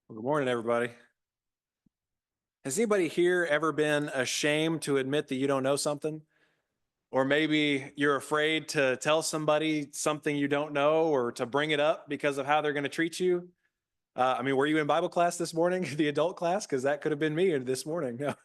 Well, good morning, everybody. Has anybody here ever been ashamed to admit that you don't know something? Or maybe you're afraid to tell somebody something you don't know or to bring it up because of how they're going to treat you? Were you in Bible class this morning, the adult class? Because that could have been me this morning. No,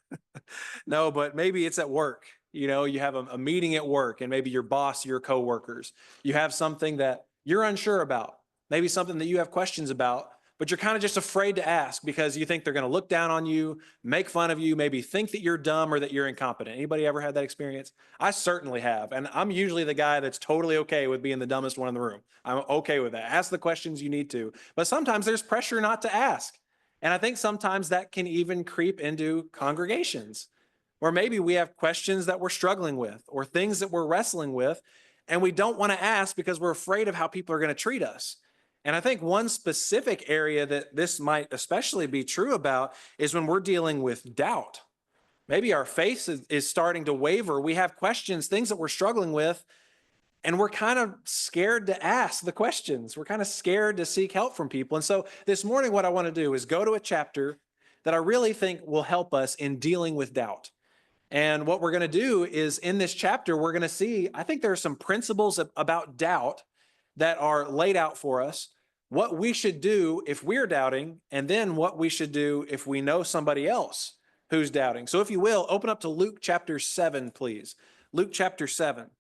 no, but maybe it's at work. You have a meeting at work, and maybe your boss, your coworkers, you have something that you're unsure about, maybe something that you have questions about, but you're kind of just afraid to ask because you think they're going to look down on you, make fun of you, maybe think that you're dumb or that you're incompetent. Anybody ever had that experience? I certainly have, and I'm usually the guy that's totally okay with being the dumbest one in the room. I'm okay with that. Ask the questions you need to, but sometimes there's pressure not to ask. And I think sometimes that can even creep into congregations. Or maybe we have questions that we're struggling with or things that we're wrestling with, and we don't want to ask because we're afraid of how people are going to treat us. And I think one specific area that this might especially be true about is when we're dealing with doubt. Maybe our faith is starting to waver. We have questions, things that we're struggling with, and we're kind of scared to ask the questions. We're kind of scared to seek help from people. And so this morning, what I want to do is go to a chapter that I really think will help us in dealing with doubt. And what we're going to do is in this chapter, we're going to see, I think there are some principles about doubt that are laid out for us, what we should do if we're doubting, and then what we should do if we know somebody else who's doubting. So if you will, open up to Luke chapter 7, please. Luke chapter 7.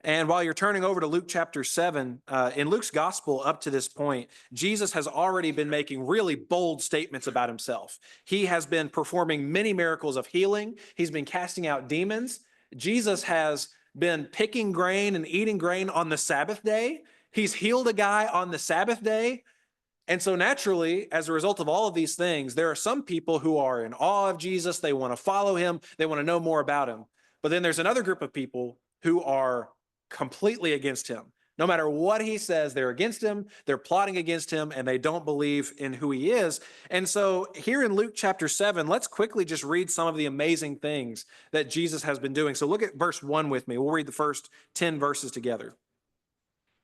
And while you're turning over to Luke chapter 7, in Luke's gospel up to this point, Jesus has already been making really bold statements about himself. He has been performing many miracles of healing, he's been casting out demons. Jesus has been picking grain and eating grain on the Sabbath day. He's healed a guy on the Sabbath day. And so, naturally, as a result of all of these things, there are some people who are in awe of Jesus. They want to follow him, they want to know more about him. But then there's another group of people who are completely against him. No matter what he says, they're against him, they're plotting against him, and they don't believe in who he is. And so, here in Luke chapter 7, let's quickly just read some of the amazing things that Jesus has been doing. So, look at verse 1 with me. We'll read the first 10 verses together.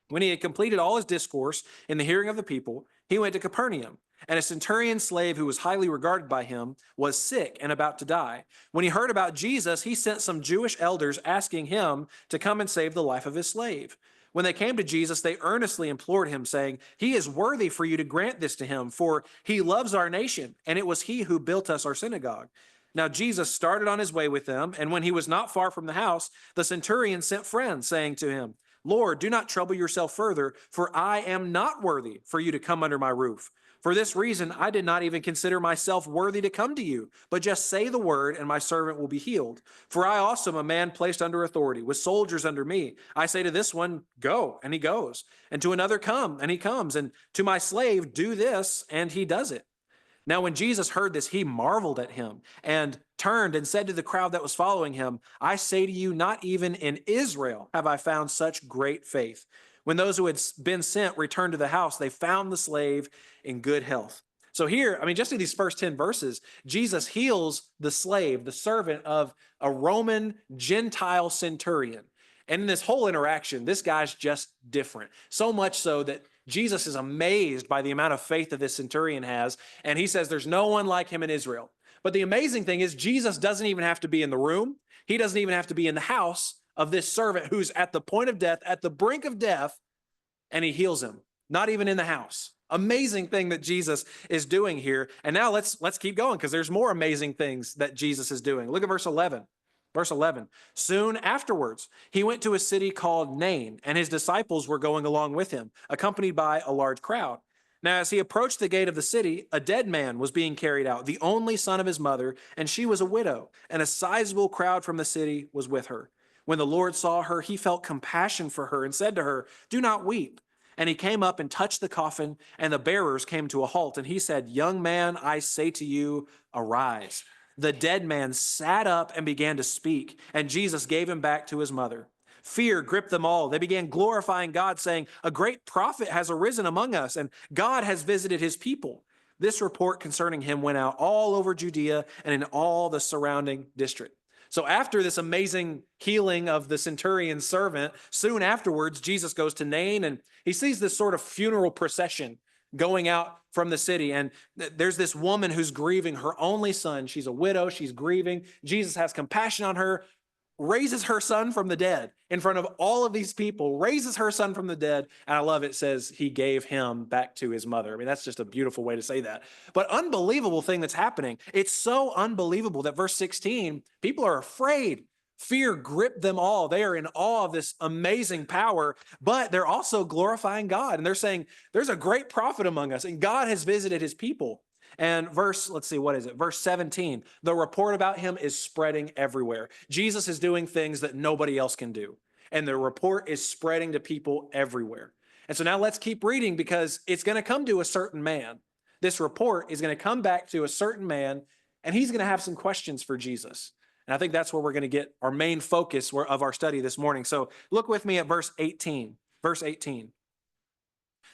When he had completed all his discourse in the hearing of the people, he went to Capernaum. And a centurion slave who was highly regarded by him was sick and about to die. When he heard about Jesus, he sent some Jewish elders asking him to come and save the life of his slave. When they came to Jesus, they earnestly implored him, saying, "He is worthy for you to grant this to him, for he loves our nation, and it was he who built us our synagogue." Now Jesus started on his way with them, and when he was not far from the house, the centurion sent friends, saying to him, "Lord, do not trouble yourself further, for I am not worthy for you to come under my roof. For this reason, I did not even consider myself worthy to come to you, but just say the word, and my servant will be healed. For I also am a man placed under authority, with soldiers under me. I say to this one, 'Go,' and he goes, and to another, 'Come,' and he comes, and to my slave, 'Do this,' and he does it." Now, when Jesus heard this, he marveled at him and turned and said to the crowd that was following him, "I say to you, not even in Israel have I found such great faith." When those who had been sent returned to the house, they found the slave in good health. So here, just in these first 10 verses, Jesus heals the slave, the servant of a Roman Gentile centurion. And in this whole interaction, this guy's just different. So much so that Jesus is amazed by the amount of faith that this centurion has. And he says there's no one like him in Israel. But the amazing thing is Jesus doesn't even have to be in the room. He doesn't even have to be in the house of this servant who's at the point of death, at the brink of death, and he heals him. Not even in the house. Amazing thing that Jesus is doing here. And now let's keep going because there's more amazing things that Jesus is doing. Look at verse 11. Verse 11, soon afterwards, he went to a city called Nain, and his disciples were going along with him, accompanied by a large crowd. Now, as he approached the gate of the city, a dead man was being carried out, the only son of his mother, and she was a widow, and a sizable crowd from the city was with her. When the Lord saw her, he felt compassion for her and said to her, "Do not weep." And he came up and touched the coffin, and the bearers came to a halt. And he said, "Young man, I say to you, arise." The dead man sat up and began to speak, and Jesus gave him back to his mother. Fear gripped them all. They began glorifying God, saying, "A great prophet has arisen among us, and God has visited his people." This report concerning him went out all over Judea and in all the surrounding district. So after this amazing healing of the centurion's servant, soon afterwards, Jesus goes to Nain, and he sees this sort of funeral procession going out from the city. And there's this woman who's grieving her only son. She's a widow. She's grieving. Jesus has compassion on her, raises her son from the dead in front of all of these people, raises her son from the dead. And I love it says he gave him back to his mother. I mean, that's just a beautiful way to say that. But unbelievable thing that's happening. It's so unbelievable that verse 16, people are afraid. Fear gripped them all. They are in awe of this amazing power, but they're also glorifying God. And they're saying, there's a great prophet among us, and God has visited his people. And let's see, what is it? Verse 17, the report about him is spreading everywhere. Jesus is doing things that nobody else can do. And the report is spreading to people everywhere. And so now let's keep reading, because it's going to come to a certain man. This report is going to come back to a certain man, and he's going to have some questions for Jesus. And I think that's where we're going to get our main focus of our study this morning. So look with me at verse 18. Verse 18.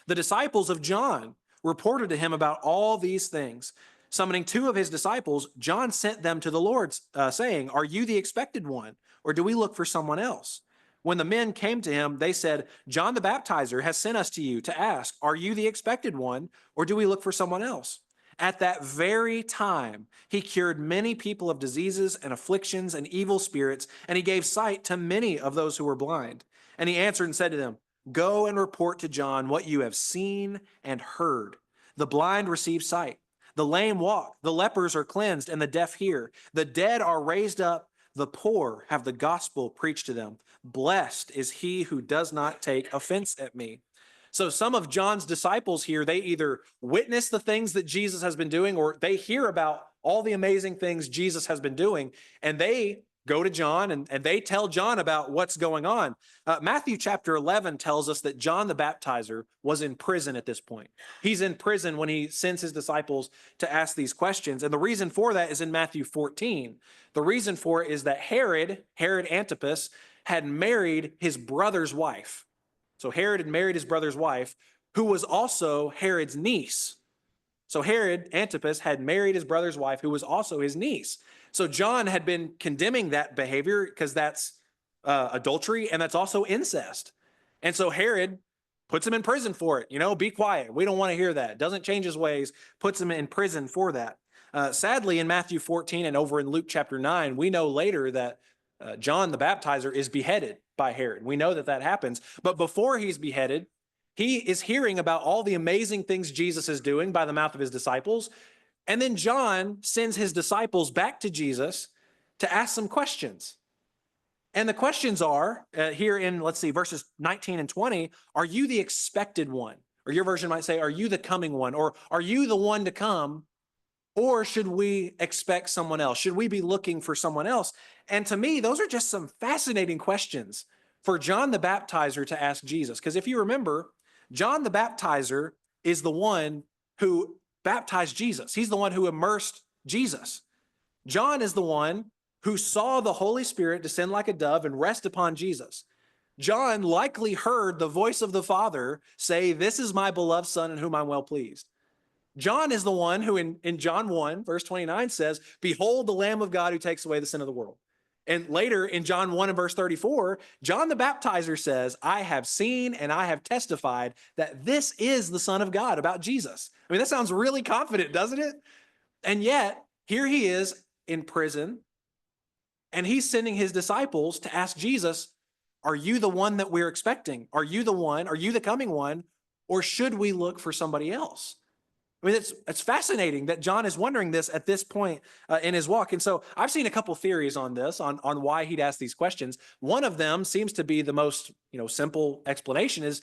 The disciples of John reported to him about all these things. Summoning two of his disciples, John sent them to the Lord, saying, "Are you the expected one, or do we look for someone else?" When the men came to him, they said, "John the Baptizer has sent us to you to ask, are you the expected one, or do we look for someone else?" At that very time, he cured many people of diseases and afflictions and evil spirits, and he gave sight to many of those who were blind. And he answered and said to them, "Go and report to John what you have seen and heard. The blind receive sight, the lame walk, the lepers are cleansed, and the deaf hear. The dead are raised up, the poor have the gospel preached to them. Blessed is he who does not take offense at me." So some of John's disciples here, they either witness the things that Jesus has been doing, or they hear about all the amazing things Jesus has been doing, and they go to John and they tell John about what's going on. Matthew chapter 11 tells us that John the Baptizer was in prison at this point. He's in prison when he sends his disciples to ask these questions. And the reason for that is in Matthew 14. The reason for it is that Herod Antipas, had married his brother's wife. So Herod had married his brother's wife, who was also Herod's niece. So Herod Antipas had married his brother's wife, who was also his niece. So John had been condemning that behavior because that's adultery, and that's also incest. And so Herod puts him in prison for it. Be quiet. We don't want to hear that. Doesn't change his ways, puts him in prison for that. Sadly, in Matthew 14 and over in Luke chapter 9, we know later that John the Baptizer is beheaded by Herod. We know that that happens. But before he's beheaded, he is hearing about all the amazing things Jesus is doing by the mouth of his disciples. And then John sends his disciples back to Jesus to ask some questions. And the questions are here in, let's see, verses 19 and 20, are you the expected one? Or your version might say, are you the coming one? Or are you the one to come? Or should we expect someone else? Should we be looking for someone else? And to me, those are just some fascinating questions for John the Baptizer to ask Jesus. Because if you remember, John the Baptizer is the one who baptized Jesus. He's the one who immersed Jesus. John is the one who saw the Holy Spirit descend like a dove and rest upon Jesus. John likely heard the voice of the Father say, "This is my beloved Son in whom I'm well pleased." John is the one who in John 1, verse 29 says, "Behold the Lamb of God who takes away the sin of the world." And later in John 1 and verse 34, John the Baptizer says, "I have seen and I have testified that this is the Son of God," about Jesus. I mean, that sounds really confident, doesn't it? And yet, here he is in prison, and he's sending his disciples to ask Jesus, are you the one that we're expecting? Are you the one? Are you the coming one? Or should we look for somebody else? I mean, it's fascinating that John is wondering this at this point in his walk. And so I've seen a couple theories on this, on why he'd ask these questions. One of them seems to be the most simple explanation is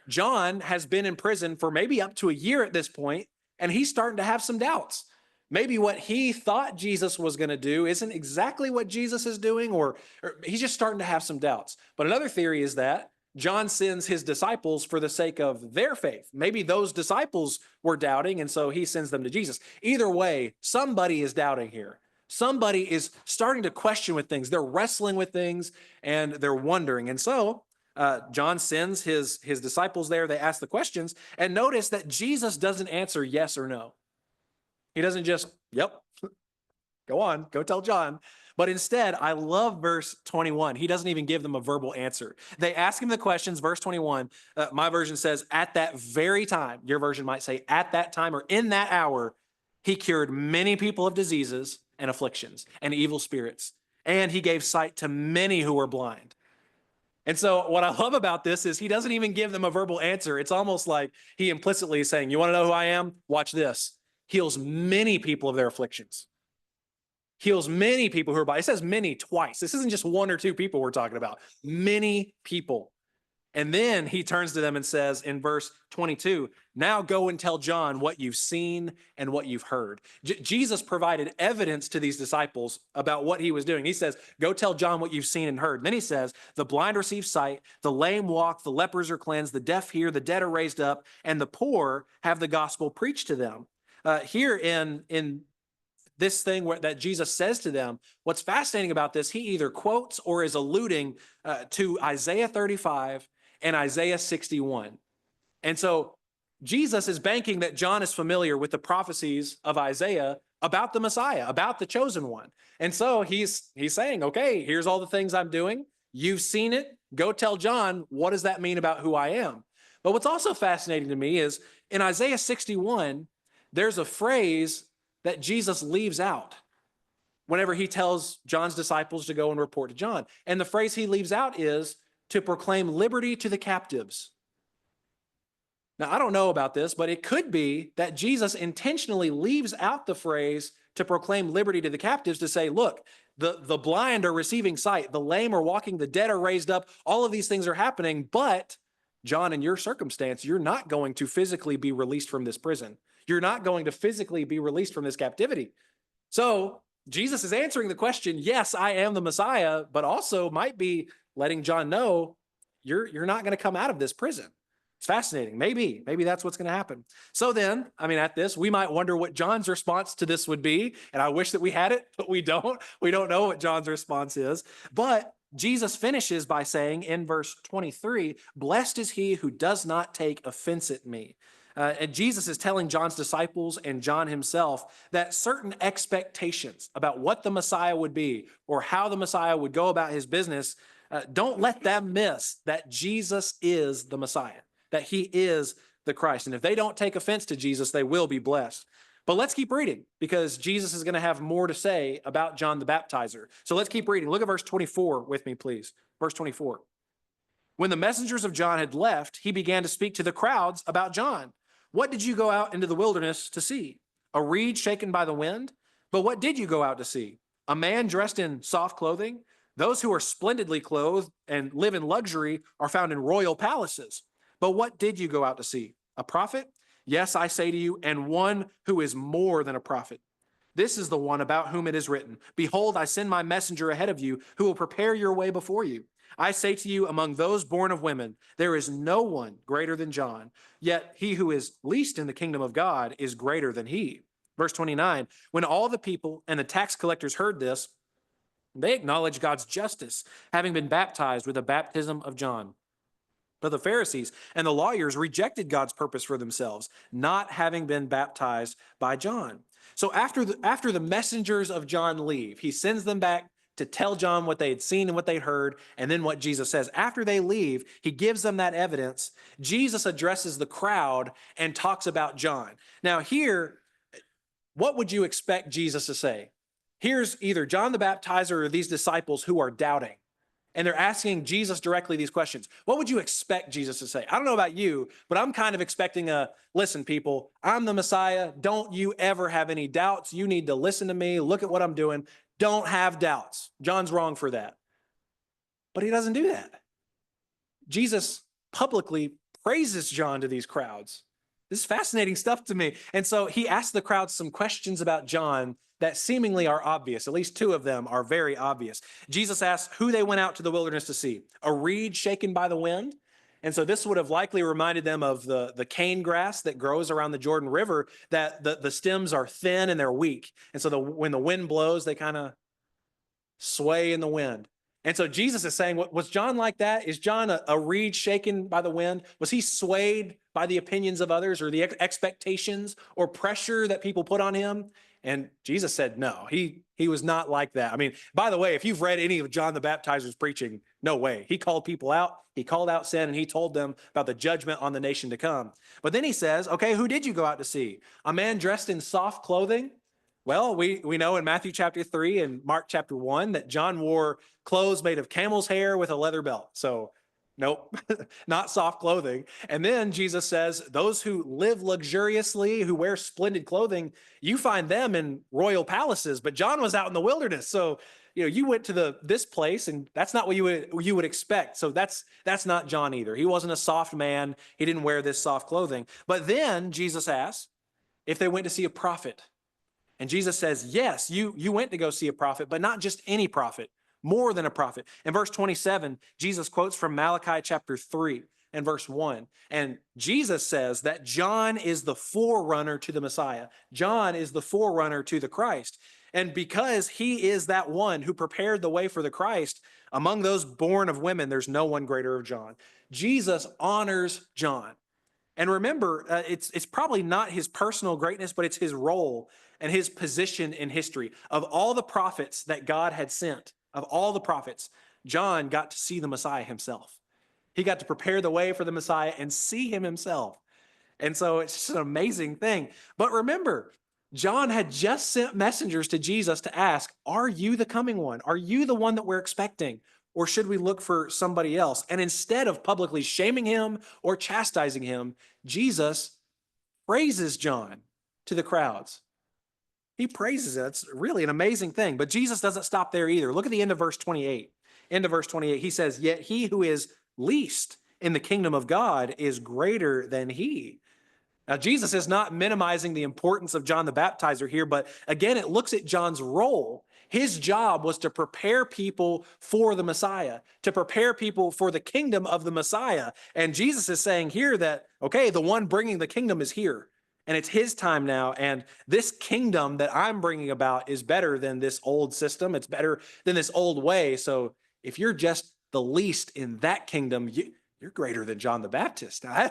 John has been in prison for maybe up to a year at this point, and he's starting to have some doubts. Maybe what he thought Jesus was going to do isn't exactly what Jesus is doing, or he's just starting to have some doubts. But another theory is that John sends his disciples for the sake of their faith. Maybe those disciples were doubting, and so he sends them to Jesus. Either way, somebody is doubting here. Somebody is starting to question with things. They're wrestling with things, and they're wondering. And so John sends his disciples there. They ask the questions, and notice that Jesus doesn't answer yes or no. He doesn't just, "Yep, go on, go tell John." But instead, I love verse 21. He doesn't even give them a verbal answer. They ask him the questions. Verse 21, my version says, at that very time, your version might say, at that time or in that hour, he cured many people of diseases and afflictions and evil spirits. And he gave sight to many who were blind. And so what I love about this is he doesn't even give them a verbal answer. It's almost like he implicitly is saying, you want to know who I am? Watch this. Heals many people of their afflictions. Heals many people who are blind. It says many twice. This isn't just one or two people we're talking about. Many people. And then he turns to them and says in verse 22, now go and tell John what you've seen and what you've heard. Jesus provided evidence to these disciples about what he was doing. He says, go tell John what you've seen and heard. And then he says, the blind receive sight, the lame walk, the lepers are cleansed, the deaf hear, the dead are raised up, and the poor have the gospel preached to them. Here in this thing that Jesus says to them, what's fascinating about this, he either quotes or is alluding to Isaiah 35 and Isaiah 61. And so Jesus is banking that John is familiar with the prophecies of Isaiah about the Messiah, about the chosen one. And so he's saying, okay, here's all the things I'm doing. You've seen it. Go tell John, what does that mean about who I am? But what's also fascinating to me is in Isaiah 61, there's a phrase that Jesus leaves out whenever he tells John's disciples to go and report to John. And the phrase he leaves out is to proclaim liberty to the captives. Now, I don't know about this, but it could be that Jesus intentionally leaves out the phrase to proclaim liberty to the captives to say, look, the blind are receiving sight, the lame are walking, the dead are raised up, all of these things are happening, but John, in your circumstance, you're not going to physically be released from this prison. You're not going to physically be released from this captivity. So Jesus is answering the question, yes, I am the Messiah, but also might be letting John know you're not going to come out of this prison. It's fascinating. Maybe that's what's going to happen. So then, at this, we might wonder what John's response to this would be. And I wish that we had it, but we don't. We don't know what John's response is. But Jesus finishes by saying in verse 23, blessed is he who does not take offense at me. And Jesus is telling John's disciples and John himself that certain expectations about what the Messiah would be or how the Messiah would go about his business, don't let them miss that Jesus is the Messiah, that he is the Christ. And if they don't take offense to Jesus, they will be blessed. But let's keep reading because Jesus is going to have more to say about John the Baptizer. So let's keep reading. Look at verse 24 with me, please. Verse 24. When the messengers of John had left, he began to speak to the crowds about John. What did you go out into the wilderness to see? A reed shaken by the wind? But what did you go out to see? A man dressed in soft clothing? Those who are splendidly clothed and live in luxury are found in royal palaces. But what did you go out to see? A prophet? Yes, I say to you, and one who is more than a prophet. This is the one about whom it is written, behold, I send my messenger ahead of you who will prepare your way before you. I say to you, among those born of women, there is no one greater than John, yet he who is least in the kingdom of God is greater than he. Verse 29, when all the people and the tax collectors heard this, they acknowledged God's justice, having been baptized with the baptism of John. But the Pharisees and the lawyers rejected God's purpose for themselves, not having been baptized by John. So after the messengers of John leave, he sends them back to tell John what they had seen and what they heard, and then what Jesus says. After they leave, he gives them that evidence. Jesus addresses the crowd and talks about John. Now here, what would you expect Jesus to say? Here's either John the Baptizer or these disciples who are doubting. And they're asking Jesus directly these questions. What would you expect Jesus to say? I don't know about you, but I'm kind of expecting listen, people, I'm the Messiah. Don't you ever have any doubts. You need to listen to me. Look at what I'm doing. Don't have doubts. John's wrong for that. But he doesn't do that. Jesus publicly praises John to these crowds. This is fascinating stuff to me. And so he asks the crowd some questions about John that seemingly are obvious. At least two of them are very obvious. Jesus asks who they went out to the wilderness to see. A reed shaken by the wind. And so this would have likely reminded them of the cane grass that grows around the Jordan River, that the stems are thin and they're weak. And so when the wind blows, they kind of sway in the wind. And so Jesus is saying, was John like that? Is John a reed shaken by the wind? Was he swayed by the opinions of others or the expectations or pressure that people put on him? And Jesus said, no, he was not like that. I mean, by the way, if you've read any of John the Baptizer's preaching, no way. He called people out, he called out sin, and he told them about the judgment on the nation to come. But then he says, okay, who did you go out to see? A man dressed in soft clothing? Well, we know in Matthew chapter 3 and Mark chapter 1 that John wore clothes made of camel's hair with a leather belt. So nope, not soft clothing. And then Jesus says, those who live luxuriously, who wear splendid clothing, you find them in royal palaces. But John was out in the wilderness. So, you went to this place, and that's not what you would expect. So that's not John either. He wasn't a soft man. He didn't wear this soft clothing. But then Jesus asks if they went to see a prophet. And Jesus says, yes, you went to go see a prophet, but not just any prophet, more than a prophet. In verse 27, Jesus quotes from Malachi chapter 3 and verse 1. And Jesus says that John is the forerunner to the Messiah. John is the forerunner to the Christ. And because he is that one who prepared the way for the Christ, among those born of women, there's no one greater of John. Jesus honors John. And remember, it's probably not his personal greatness, but it's his role and his position in history. Of all the prophets that God had sent, of all the prophets, John got to see the Messiah himself. He got to prepare the way for the Messiah and see him himself. And so it's just an amazing thing. But remember, John had just sent messengers to Jesus to ask, are you the coming one? Are you the one that we're expecting? Or should we look for somebody else? And instead of publicly shaming him or chastising him, Jesus praises John to the crowds. He praises it. It's really an amazing thing. But Jesus doesn't stop there either. Look at the end of verse 28. End of verse 28, he says, yet he who is least in the kingdom of God is greater than he. Now, Jesus is not minimizing the importance of John the Baptizer here, but again, it looks at John's role. His job was to prepare people for the Messiah, to prepare people for the kingdom of the Messiah. And Jesus is saying here that, okay, the one bringing the kingdom is here, and it's his time now. And this kingdom that I'm bringing about is better than this old system. It's better than this old way. So if you're just the least in that kingdom, you're greater than John the Baptist. Now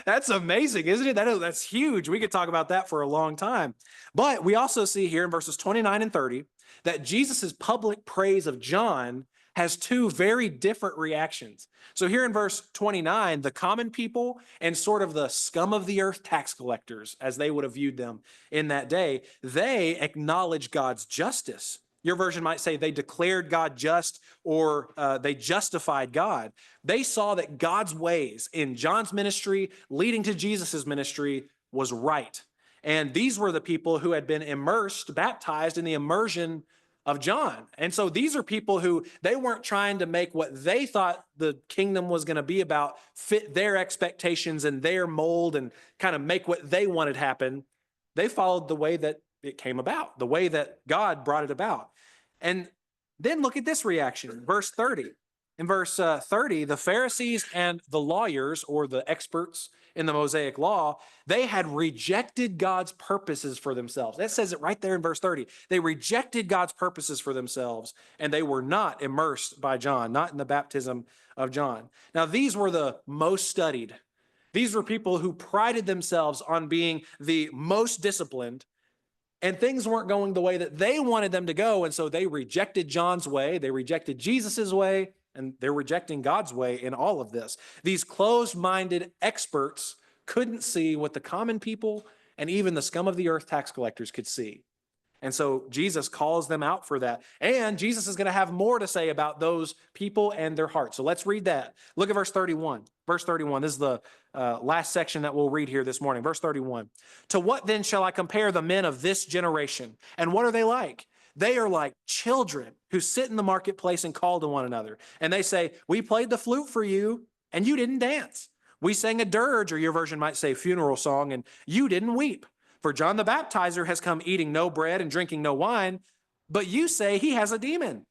that's amazing, isn't it? That's huge. We could talk about that for a long time. But we also see here in verses 29 and 30 that Jesus's public praise of John has two very different reactions. So here in verse 29, the common people and sort of the scum of the earth tax collectors, as they would have viewed them in that day, they acknowledge God's justice. Your version might say they declared God just, or they justified God. They saw that God's ways in John's ministry leading to Jesus's ministry was right. And these were the people who had been immersed, baptized in the immersion of John. And so these are people who they weren't trying to make what they thought the kingdom was going to be about fit their expectations and their mold and kind of make what they wanted happen. They followed the way that it came about, the way that God brought it about. And then look at this reaction, verse 30. In verse 30, the Pharisees and the lawyers, or the experts in the Mosaic law, they had rejected God's purposes for themselves. That says it right there in verse 30. They rejected God's purposes for themselves, and they were not immersed by John, not in the baptism of John. Now, these were the most studied. These were people who prided themselves on being the most disciplined, and things weren't going the way that they wanted them to go, and so they rejected John's way, they rejected Jesus's way, and they're rejecting God's way in all of this. These closed-minded experts couldn't see what the common people and even the scum of the earth tax collectors could see. And so Jesus calls them out for that. And Jesus is going to have more to say about those people and their hearts. So let's read that. Look at verse 31. Verse 31, this is the last section that we'll read here this morning. Verse 31. To what then shall I compare the men of this generation? And what are they like? They are like children who sit in the marketplace and call to one another. And they say, we played the flute for you, and you didn't dance. We sang a dirge, or your version might say funeral song, and you didn't weep. For John the Baptizer has come eating no bread and drinking no wine, but you say he has a demon.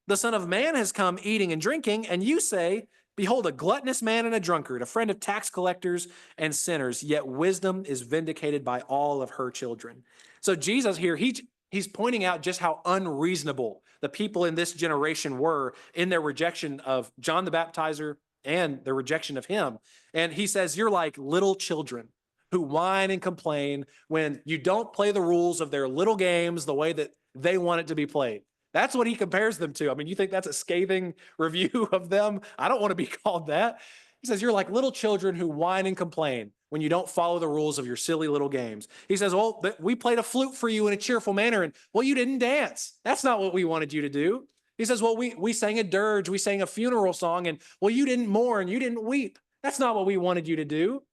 The Son of Man has come eating and drinking, and you say, behold, a gluttonous man and a drunkard, a friend of tax collectors and sinners, yet wisdom is vindicated by all of her children. So Jesus here, he's pointing out just how unreasonable the people in this generation were in their rejection of John the Baptizer and their rejection of him. And he says, you're like little children who whine and complain when you don't play the rules of their little games the way that they want it to be played. That's what he compares them to. I mean, you think that's a scathing review of them? I don't want to be called that. He says, you're like little children who whine and complain when you don't follow the rules of your silly little games. He says, well, we played a flute for you in a cheerful manner, and well, you didn't dance. That's not what we wanted you to do. He says, well, we sang a dirge, we sang a funeral song, and well, you didn't mourn, you didn't weep. That's not what we wanted you to do.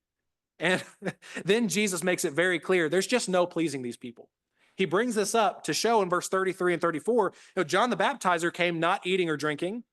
And then Jesus makes it very clear, there's just no pleasing these people. He brings this up to show in verse 33 and 34, John the Baptizer came not eating or drinking,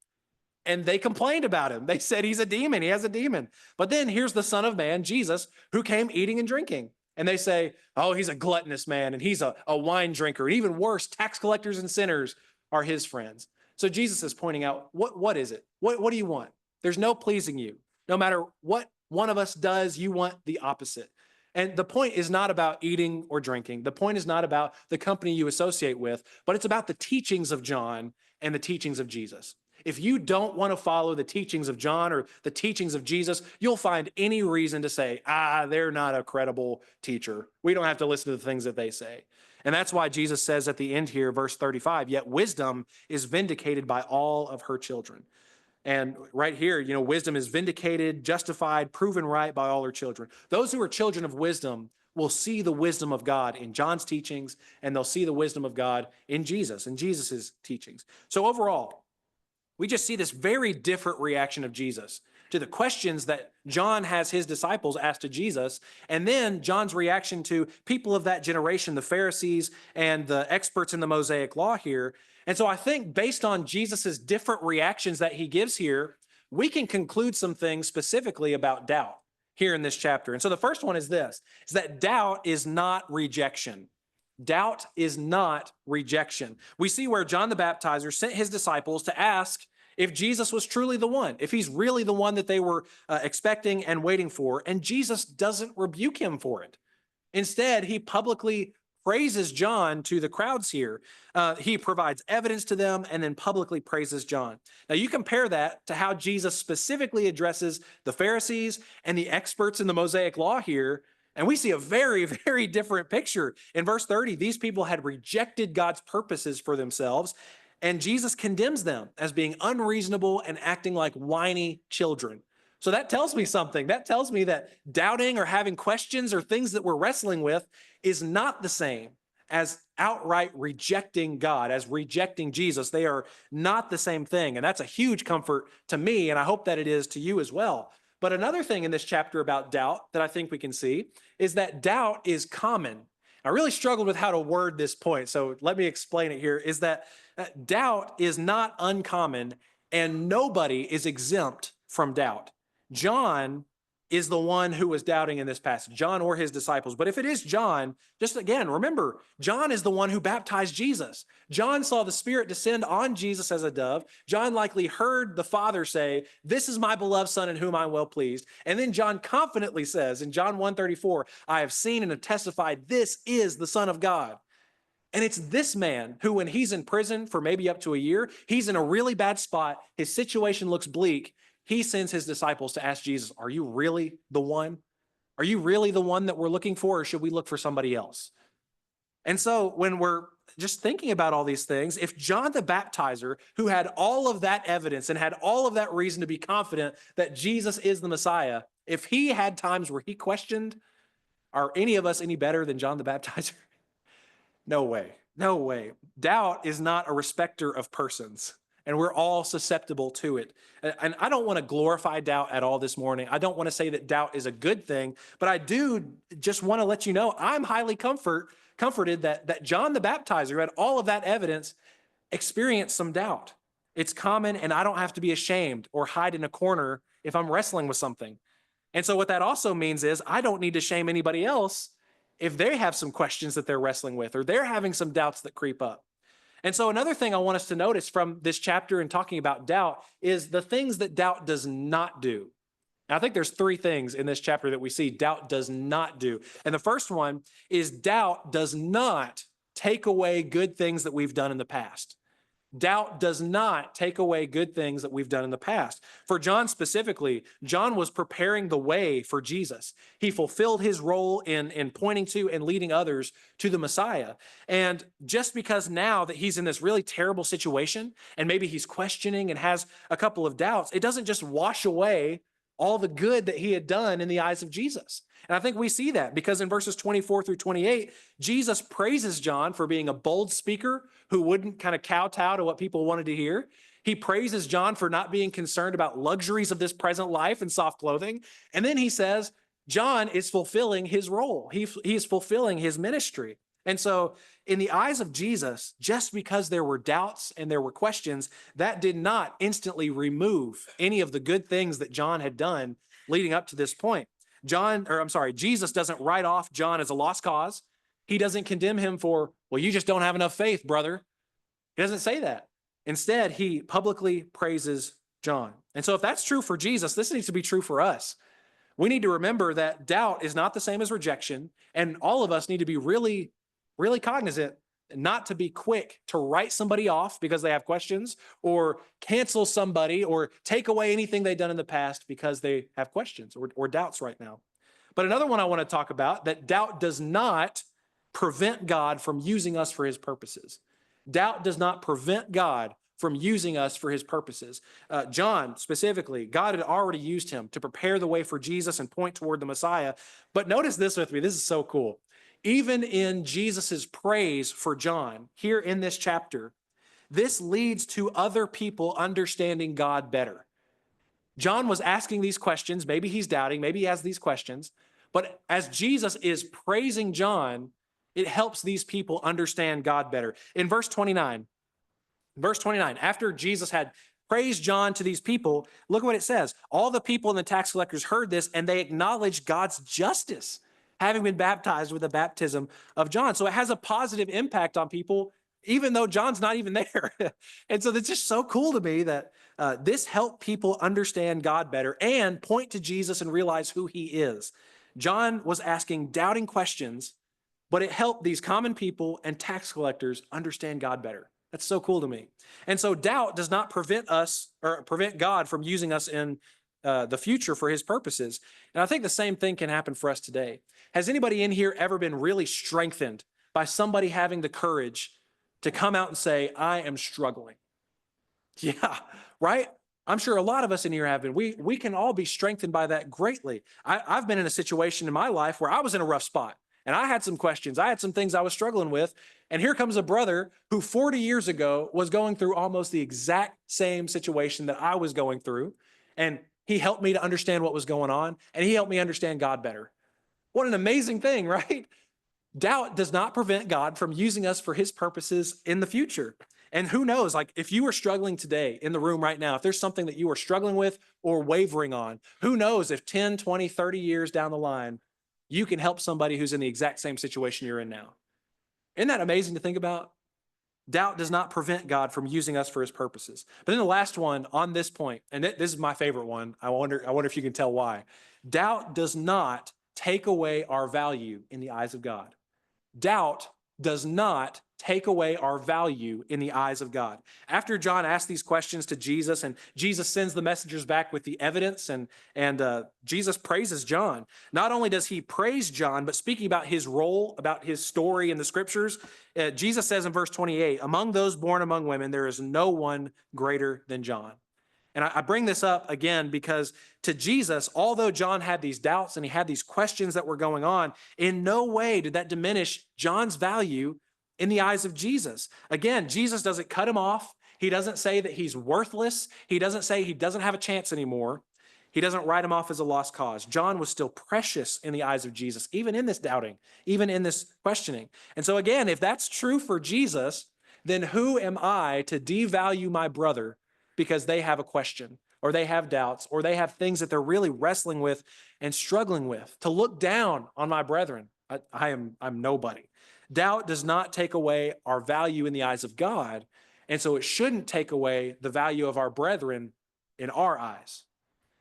and they complained about him. They said he's a demon, he has a demon. But then here's the Son of Man, Jesus, who came eating and drinking. And they say, oh, he's a gluttonous man, and he's a wine drinker. And even worse, tax collectors and sinners are his friends. So Jesus is pointing out, what is it? What do you want? There's no pleasing you. No matter what one of us does, you want the opposite. And the point is not about eating or drinking. The point is not about the company you associate with, but it's about the teachings of John and the teachings of Jesus. If you don't want to follow the teachings of John or the teachings of Jesus, you'll find any reason to say, they're not a credible teacher. We don't have to listen to the things that they say. And that's why Jesus says at the end here, verse 35, yet wisdom is vindicated by all of her children. And right here, wisdom is vindicated, justified, proven right by all her children. Those who are children of wisdom will see the wisdom of God in John's teachings, and they'll see the wisdom of God in Jesus and Jesus's teachings. So overall, we just see this very different reaction of Jesus to the questions that John has his disciples ask to Jesus, and then John's reaction to people of that generation, the Pharisees and the experts in the Mosaic law here. And so I think based on Jesus's different reactions that he gives here, we can conclude some things specifically about doubt here in this chapter. And so the first one is this, is that doubt is not rejection. Doubt is not rejection. We see where John the Baptizer sent his disciples to ask if Jesus was truly the one, if he's really the one that they were expecting and waiting for, and Jesus doesn't rebuke him for it. Instead, he publicly praises John to the crowds here. He provides evidence to them and then publicly praises John. Now you compare that to how Jesus specifically addresses the Pharisees and the experts in the Mosaic law here, and we see a very, very different picture. In verse 30, these people had rejected God's purposes for themselves, and Jesus condemns them as being unreasonable and acting like whiny children. So that tells me something. That tells me that doubting or having questions or things that we're wrestling with is not the same as outright rejecting God, as rejecting Jesus. They are not the same thing. And that's a huge comfort to me, and I hope that it is to you as well. But another thing in this chapter about doubt that I think we can see is that doubt is common. I really struggled with how to word this point, so let me explain it here, is that doubt is not uncommon, and nobody is exempt from doubt. John is the one who was doubting in this passage, John or his disciples. But if it is John, just again, remember, John is the one who baptized Jesus. John saw the Spirit descend on Jesus as a dove. John likely heard the Father say, this is my beloved Son in whom I'm well pleased. And then John confidently says in John 1:34, I have seen and have testified, this is the Son of God. And it's this man who, when he's in prison for maybe up to a year, he's in a really bad spot, his situation looks bleak, he sends his disciples to ask Jesus, are you really the one? Are you really the one that we're looking for, or should we look for somebody else? And so when we're just thinking about all these things, if John the Baptizer, who had all of that evidence and had all of that reason to be confident that Jesus is the Messiah, if he had times where he questioned, are any of us any better than John the Baptizer? No way. No way. Doubt is not a respecter of persons, and we're all susceptible to it. And I don't want to glorify doubt at all this morning. I don't want to say that doubt is a good thing, but I do just want to let you know I'm highly comforted that John the Baptizer, who had all of that evidence, experienced some doubt. It's common, and I don't have to be ashamed or hide in a corner if I'm wrestling with something. And so what that also means is I don't need to shame anybody else if they have some questions that they're wrestling with, or they're having some doubts that creep up. And so another thing I want us to notice from this chapter and talking about doubt is the things that doubt does not do. Now, I think there's three things in this chapter that we see doubt does not do. And the first one is doubt does not take away good things that we've done in the past. Doubt does not take away good things that we've done in the past. For John specifically, John was preparing the way for Jesus. He fulfilled his role in pointing to and leading others to the Messiah. And just because now that he's in this really terrible situation and maybe he's questioning and has a couple of doubts, it doesn't just wash away all the good that he had done in the eyes of Jesus. And I think we see that because in verses 24 through 28, Jesus praises John for being a bold speaker who wouldn't kind of kowtow to what people wanted to hear. He praises John for not being concerned about luxuries of this present life and soft clothing. And then he says, John is fulfilling his role. He is fulfilling his ministry. And so in the eyes of Jesus, just because there were doubts and there were questions, that did not instantly remove any of the good things that John had done leading up to this point. Jesus doesn't write off John as a lost cause. He doesn't condemn him for, well, you just don't have enough faith, brother. He doesn't say that. Instead, he publicly praises John. And so if that's true for Jesus, this needs to be true for us. We need to remember that doubt is not the same as rejection, and all of us need to be really, really cognizant not to be quick to write somebody off because they have questions, or cancel somebody, or take away anything they've done in the past because they have questions or doubts right now. But another one I want to talk about, that doubt does not prevent God from using us for his purposes. Doubt does not prevent God from using us for his purposes. John, specifically, God had already used him to prepare the way for Jesus and point toward the Messiah. But notice this with me. This is so cool. Even in Jesus's praise for John, here in this chapter, this leads to other people understanding God better. John was asking these questions. Maybe he's doubting. Maybe he has these questions. But as Jesus is praising John, it helps these people understand God better. In verse 29, after Jesus had praised John to these people, look at what it says. All the people and the tax collectors heard this, and they acknowledged God's justice, having been baptized with the baptism of John. So it has a positive impact on people, even though John's not even there. And so it's just so cool to me that this helped people understand God better and point to Jesus and realize who he is. John was asking doubting questions, but it helped these common people and tax collectors understand God better. That's so cool to me. And so doubt does not prevent us or prevent God from using us in the future for his purposes. And I think the same thing can happen for us today. Has anybody in here ever been really strengthened by somebody having the courage to come out and say, I am struggling? Yeah, right? I'm sure a lot of us in here have been. We can all be strengthened by that greatly. I've been in a situation in my life where I was in a rough spot. And I had some questions. I had some things I was struggling with. And here comes a brother who 40 years ago was going through almost the exact same situation that I was going through. And he helped me to understand what was going on. And he helped me understand God better. What an amazing thing, right? Doubt does not prevent God from using us for his purposes in the future. And who knows, like if you are struggling today in the room right now, if there's something that you are struggling with or wavering on, who knows if 10, 20, 30 years down the line, you can help somebody who's in the exact same situation you're in now. Isn't that amazing to think about? Doubt does not prevent God from using us for his purposes. But then the last one on this point, and this is my favorite one. I wonder if you can tell why. Doubt does not take away our value in the eyes of God. Doubt does not take away our value in the eyes of God. After John asked these questions to Jesus, and Jesus sends the messengers back with the evidence, and Jesus praises John. Not only does he praise John, but speaking about his role, about his story in the scriptures, Jesus says in verse 28, among those born among women, there is no one greater than John. And I bring this up again because to Jesus, although John had these doubts and he had these questions that were going on, in no way did that diminish John's value in the eyes of Jesus. Again, Jesus doesn't cut him off. He doesn't say that he's worthless. He doesn't say he doesn't have a chance anymore. He doesn't write him off as a lost cause. John was still precious in the eyes of Jesus, even in this doubting, even in this questioning. And so again, if that's true for Jesus, then who am I to devalue my brother because they have a question or they have doubts or they have things that they're really wrestling with and struggling with, to look down on my brethren? I'm nobody. Doubt does not take away our value in the eyes of God, and so it shouldn't take away the value of our brethren in our eyes.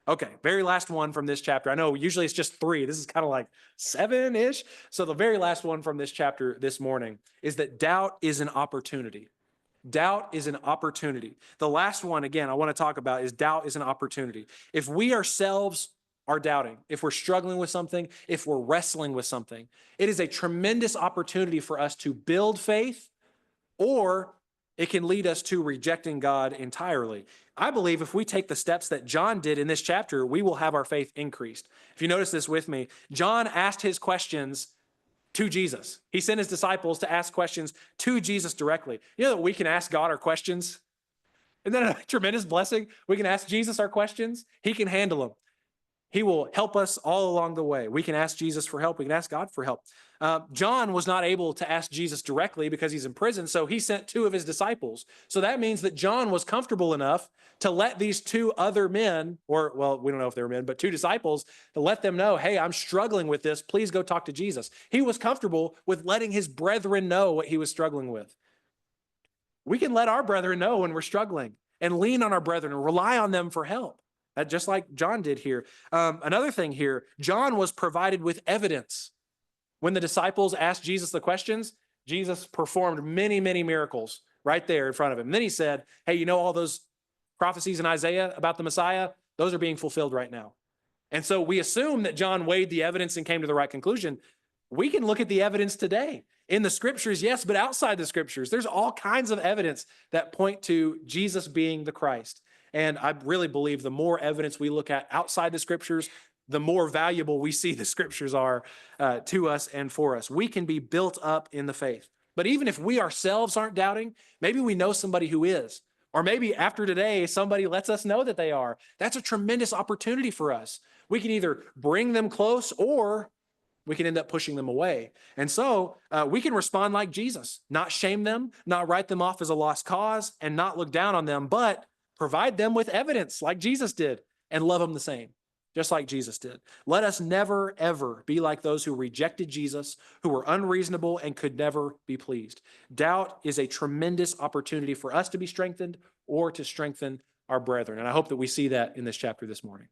Okay, very last one from this chapter. I know usually it's just 3. This is kind of like 7-ish. So the very last one from this chapter this morning is that doubt is an opportunity. Doubt is an opportunity. The last one, again, I want to talk about is doubt is an opportunity. If we ourselves are doubting, if we're struggling with something, if we're wrestling with something, it is a tremendous opportunity for us to build faith, or it can lead us to rejecting God entirely. I believe if we take the steps that John did in this chapter, we will have our faith increased. If you notice this with me, John asked his questions to Jesus. He sent his disciples to ask questions to Jesus directly. You know that we can ask God our questions? Isn't that a tremendous blessing? We can ask Jesus our questions. He can handle them. He will help us all along the way. We can ask Jesus for help. We can ask God for help. John was not able to ask Jesus directly because he's in prison, so he sent two of his disciples. So that means that John was comfortable enough to let these two other men, or, well, we don't know if they were men, but two disciples, to let them know, hey, I'm struggling with this. Please go talk to Jesus. He was comfortable with letting his brethren know what he was struggling with. We can let our brethren know when we're struggling and lean on our brethren and rely on them for help. That just like John did here. Another thing here, John was provided with evidence. When the disciples asked Jesus the questions, Jesus performed many, many miracles right there in front of him. And then he said, hey, you know all those prophecies in Isaiah about the Messiah? Those are being fulfilled right now. And so we assume that John weighed the evidence and came to the right conclusion. We can look at the evidence today in the scriptures, yes, but outside the scriptures, there's all kinds of evidence that point to Jesus being the Christ. And I really believe the more evidence we look at outside the scriptures, the more valuable we see the scriptures are to us and for us. We can be built up in the faith. But even if we ourselves aren't doubting, maybe we know somebody who is. Or maybe after today, somebody lets us know that they are. That's a tremendous opportunity for us. We can either bring them close or we can end up pushing them away. And so we can respond like Jesus, not shame them, not write them off as a lost cause, and not look down on them, but provide them with evidence like Jesus did and love them the same, just like Jesus did. Let us never, ever be like those who rejected Jesus, who were unreasonable and could never be pleased. Doubt is a tremendous opportunity for us to be strengthened or to strengthen our brethren. And I hope that we see that in this chapter this morning.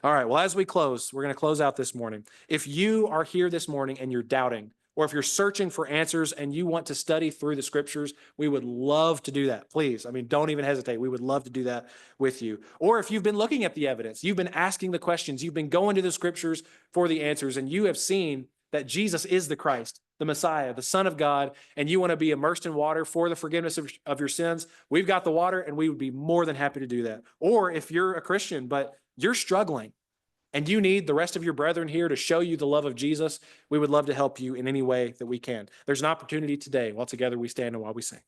All right, well, as we close, we're going to close out this morning. If you are here this morning and you're doubting, or if you're searching for answers and you want to study through the scriptures, we would love to do that. Please, don't even hesitate. We would love to do that with you. Or if you've been looking at the evidence, you've been asking the questions, you've been going to the scriptures for the answers, and you have seen that Jesus is the Christ, the Messiah, the Son of God, and you want to be immersed in water for the forgiveness of your sins, we've got the water, and we would be more than happy to do that. Or if you're a Christian, but you're struggling, and you need the rest of your brethren here to show you the love of Jesus, we would love to help you in any way that we can. There's an opportunity today while together we stand and while we sing.